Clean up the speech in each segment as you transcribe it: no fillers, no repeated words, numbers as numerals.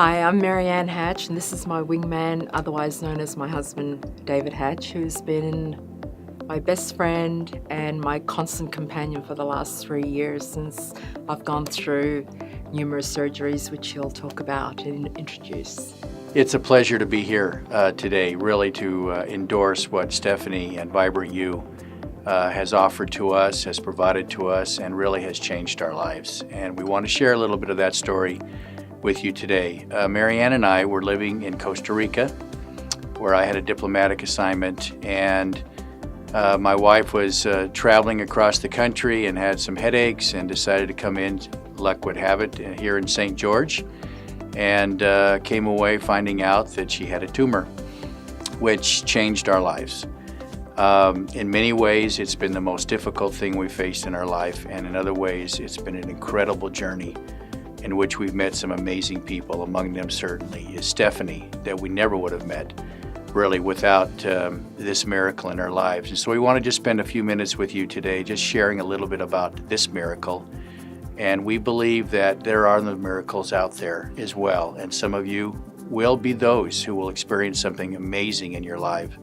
Hi, I'm Marianne Hatch, and this is my wingman, otherwise known as my husband, David Hatch, who's been my best friend and my constant companion for the last 3 years since I've gone through numerous surgeries, which he'll talk about and introduce. It's a pleasure to be here today, really to endorse what Stephanie and Vibrant You has offered to us, has provided to us, and really has changed our lives. And we want to share a little bit of that story with you today. Marianne and I were living in Costa Rica, where I had a diplomatic assignment, and my wife was traveling across the country and had some headaches and decided to come in, luck would have it, here in St. George, and came away finding out that she had a tumor, which changed our lives. In many ways, it's been the most difficult thing we faced in our life, and in other ways, it's been an incredible journey in which we've met some amazing people. Among them certainly is Stephanie, that we never would have met really without this miracle in our lives. And so we want to just spend a few minutes with you today just sharing a little bit about this miracle. And we believe that there are the miracles out there as well, and some of you will be those who will experience something amazing in your life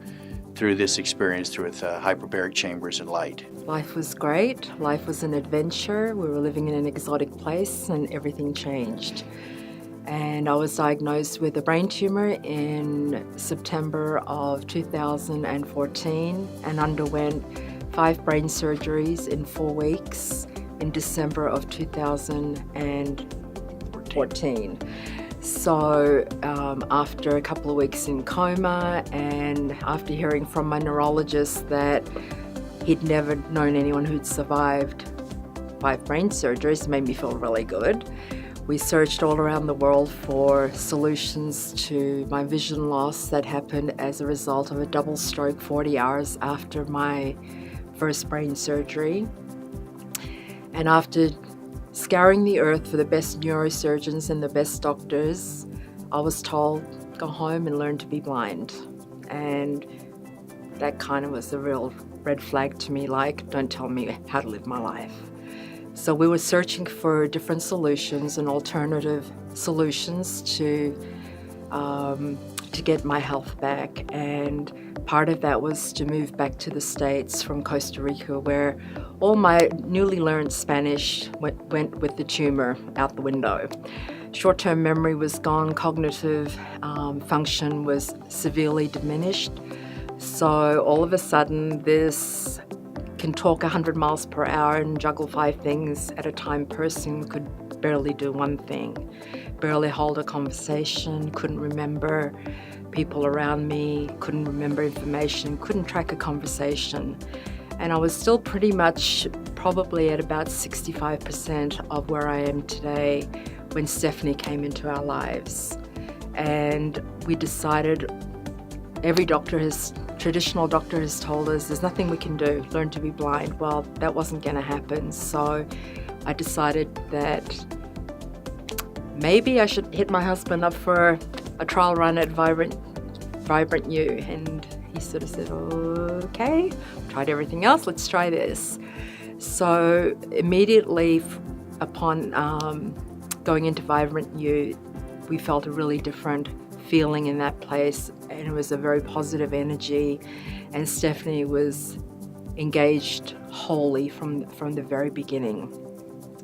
through this experience with hyperbaric chambers and light. Life was great. Life was an adventure. We were living in an exotic place and everything changed. And I was diagnosed with a brain tumor in September of 2014 and underwent 5 brain surgeries in 4 weeks in December of 2014. So after a couple of weeks in coma, and after hearing from my neurologist that he'd never known anyone who'd survived 5 brain surgeries, it made me feel really good. We searched all around the world for solutions to my vision loss that happened as a result of a double stroke 40 hours after my first brain surgery. And after scouring the earth for the best neurosurgeons and the best doctors, I was told, go home and learn to be blind. And that kind of was a real red flag to me, like, don't tell me how to live my life. So we were searching for different solutions and alternative solutions to get my health back. And part of that was to move back to the States from Costa Rica, where all my newly learned Spanish went with the tumor out the window. Short-term memory was gone, cognitive function was severely diminished. So all of a sudden, this can talk 100 miles per hour and juggle 5 things at a time person could barely do one thing, barely hold a conversation, couldn't remember people around me, couldn't remember information, couldn't track a conversation. And I was still pretty much probably at about 65% of where I am today when Stephanie came into our lives. And we decided, every traditional doctor has told us there's nothing we can do, learn to be blind. Well, that wasn't going to happen. So I decided that maybe I should hit my husband up for a trial run at Vibrant You. And he sort of said, okay, tried everything else, let's try this. So immediately upon going into Vibrant You, we felt a really different feeling in that place, and it was a very positive energy, and Stephanie was engaged wholly from the very beginning.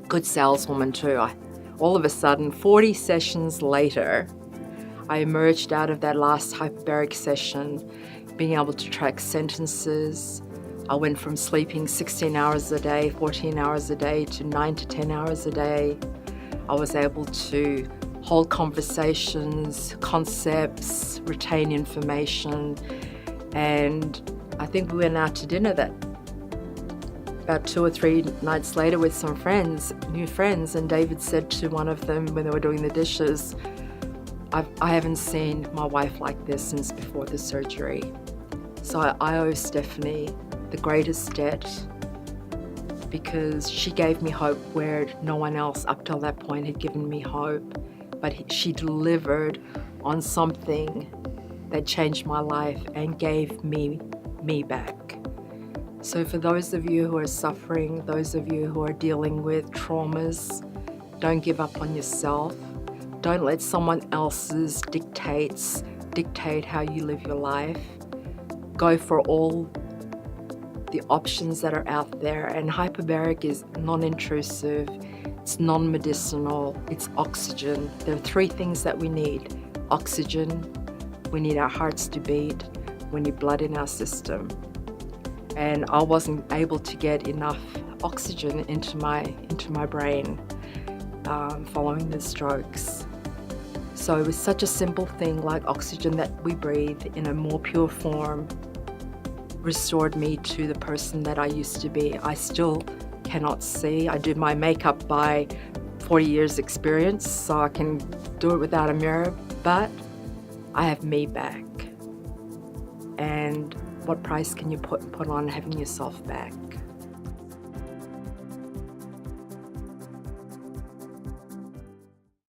Good saleswoman too. All of a sudden, 40 sessions later, I emerged out of that last hyperbaric session being able to track sentences. I went from sleeping 16 hours a day, 14 hours a day, to 9 to 10 hours a day. I was able to hold conversations, concepts, retain information, and I think we went out to dinner that about 2 or 3 nights later with some friends, new friends, and David said to one of them when they were doing the dishes, I haven't seen my wife like this since before the surgery. So I owe Stephanie the greatest debt, because she gave me hope where no one else up till that point had given me hope. But she delivered on something that changed my life and gave me back. So for those of you who are suffering, those of you who are dealing with traumas, don't give up on yourself. Don't let someone else's dictates dictate how you live your life. Go for all the options that are out there, and hyperbaric is non-intrusive, it's non-medicinal, it's oxygen. There are three things that we need. Oxygen, we need our hearts to beat, we need blood in our system. And I wasn't able to get enough oxygen into my brain following the strokes. So it was such a simple thing like oxygen that we breathe in a more pure form restored me to the person that I used to be. I still cannot see. I do my makeup by 40 years experience, so I can do it without a mirror, but I have me back. And what price can you put on having yourself back?